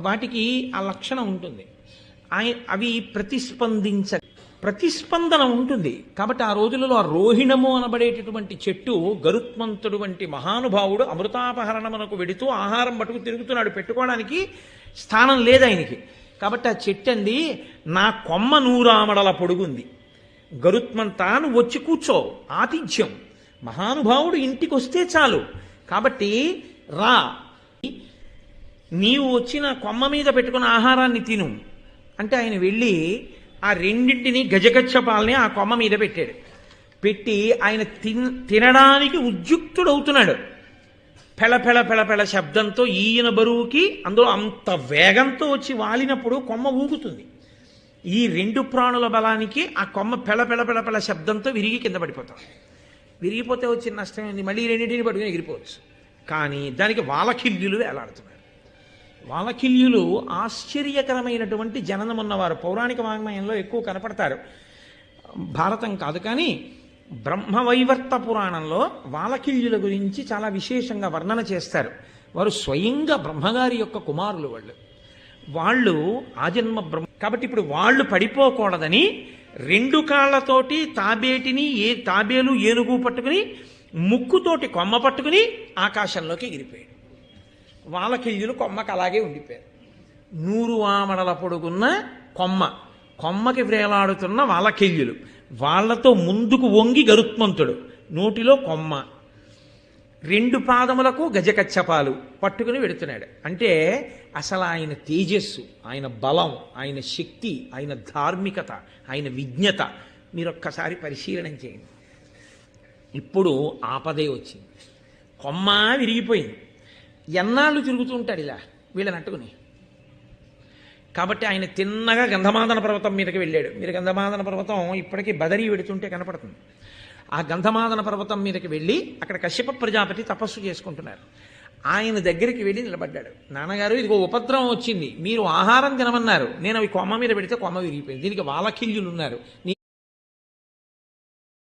వాటికి ఆ లక్షణం ఉంటుంది. అవి ప్రతిస్పందన ఉంటుంది. కాబట్టి ఆ రోజులలో ఆ రోహిణము అనబడేటటువంటి చెట్టు, గరుత్మంతుడు వంటి మహానుభావుడు అమృతాపహరణమునకు వెడుతూ ఆహారం పట్టుకు తిరుగుతున్నాడు, పెట్టుకోవడానికి స్థానం లేదు ఆయనకి. కాబట్టి ఆ చెట్టు అంది, నా కొమ్మ నూరామడల పొడుగుంది, గరుత్మంతా నువ్వు వచ్చి కూర్చో, ఆతిథ్యం, మహానుభావుడు ఇంటికి వస్తే చాలు, కాబట్టి రా, నీవు వచ్చిన కొమ్మ మీద పెట్టుకున్న ఆహారాన్ని తిను అంటే ఆయన వెళ్ళి ఆ రెండింటిని గజగచ్చపాలని ఆ కొమ్మ మీద పెట్టాడు. పెట్టి ఆయన తినడానికి ఉద్యుక్తుడవుతున్నాడు. పెళ శబ్దంతో ఈయన బరువుకి అందులో అంత వేగంతో వచ్చి వాలినప్పుడు కొమ్మ ఊగుతుంది. ఈ రెండు ప్రాణుల బలానికి ఆ కొమ్మ పెళ శబ్దంతో విరిగి కింద పడిపోతాం. విరిగిపోతే వచ్చిన నష్టం ఏంది? మళ్ళీ రెండింటిని పట్టుకుని ఎగిరిపోవచ్చు. కానీ దానికి వాలకిల్యులు వేలాడుతున్నారు. వాలకిల్యులు ఆశ్చర్యకరమైనటువంటి జననం ఉన్నవారు. పౌరాణిక వాంగ్మయంలో ఎక్కువ కనపడతారు, భారతం కాదు. కానీ బ్రహ్మవైవర్త పురాణంలో వాలకిల్యుల గురించి చాలా విశేషంగా వర్ణన చేస్తారు. వారు స్వయంగా బ్రహ్మగారి యొక్క కుమారులు. వాళ్ళు ఆజన్మ బ్రహ్మ. కాబట్టి ఇప్పుడు వాళ్ళు పడిపోకూడదని రెండు కాళ్లతోటి తాబేలు ఏనుగు పట్టుకుని, ముక్కుతోటి కొమ్మ పట్టుకుని ఆకాశంలోకి ఎగిరిపోయాడు. వాలకిల్యులు కొమ్మకి అలాగే ఉండిపోయారు. 100 ఆమడల పొడుగున్న కొమ్మకి వ్రేలాడుతున్న వాలకిల్యులు, వాళ్లతో ముందుకు వంగి గరుత్మంతుడు, నోటిలో కొమ్మ, 2 పాదములకు గజకచ్చపాలు పట్టుకుని వెడుతున్నాడు. అంటే అసలు ఆయన తేజస్సు, ఆయన బలం, ఆయన శక్తి, ఆయన ధార్మికత, ఆయన విజ్ఞత మీరొక్కసారి పరిశీలన చేయండి. ఇప్పుడు ఆపదే వచ్చింది, కొమ్మ విరిగిపోయింది. ఎన్నాళ్ళు తిరుగుతూ ఉంటాడు ఇలా వీళ్ళని అట్టుకుని. కాబట్టి ఆయన తిన్నగా గంధమాదన పర్వతం మీదకి వెళ్ళాడు. మీరు గంధమాదన పర్వతం ఇప్పటికీ బదరీ వెడుతుంటే కనపడుతుంది. ఆ గంధమాదన పర్వతం మీదకి వెళ్ళి అక్కడ కశ్యప ప్రజాపతి తపస్సు చేసుకుంటున్నారు. ఆయన దగ్గరికి వెళ్ళి నిలబడ్డాడు. నాన్నగారు, ఇదిగో ఉపద్రవం వచ్చింది, మీరు ఆహారం తినమన్నారు, నేను అవి కొమ్మ మీద పెడితే కొమ్మ విరిగిపోయింది, దీనికి వాలకిల్యులు ఉన్నారు,